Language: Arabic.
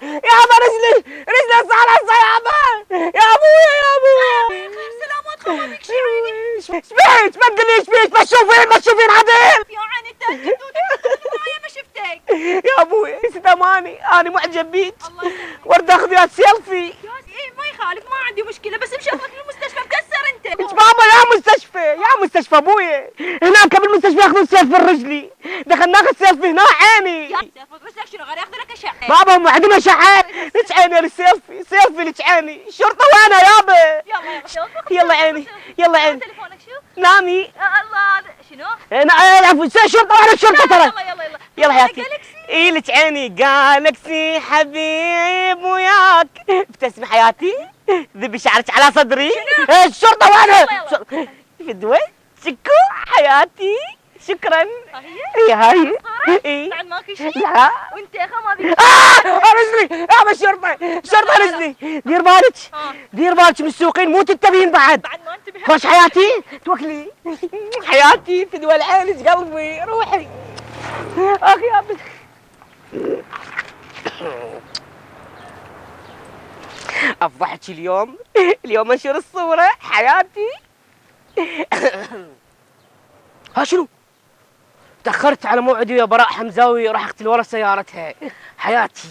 يابا رجلي صار يابا. يا ابويا يا ابويا. خير سلامات خو ما بيك شي عيني. شبيك ما تقوليش بيك، ما تشوفين عدل. يا عيني تاكد معايا ما شفتك. يا ابوي نسيت اماني، انا معجب بيك. الله يسلمك. ورد اخذ وياك سيلفي. ايه ما يخالف ما عندي مشكله، بس مشغلك بالمستشفى مكسر انت. بابا يا مستشفى ابوي، هناك بالمستشفى ياخذون سيلفي رجلي، دخلنا ناخذ سيلفي هنا عيني. يا سيف رجلك شنو غير ياخذ لك اشعه. بابا هم عندهم اشعه. لك عيني السيلفي لك عيني. الشرطه وينها يابا؟ يلا عيني يلا عيني. تليفونك شو؟ نامي. يا الله شنو؟ انا العفو الشرطه وانا الشرطه ترى. يلا يلا حياتي. اي لك عيني جالكسي حبيب وياك ابتسمي حياتي ذبي شعرك على صدري. الشرطه وينها؟ في الدوي شكو حياتي. شكرا. هي هاي. اي بعد ماكو شيء؟ لا. وانت يا اخو ما بيك. رجلي يا الشرطه رجلي. دير بالك من السوقين مو تنتبهين بعد ما انتبه. خوش حياتي توكلي. حياتي في دول عينك قلبي روحي. اخ يا بنت. افضحك اليوم انشر الصورة حياتي. ها شنو؟ تأخرت على موعدي يا براء حمزاوي، راح اقتل ورا سيارتها حياتي.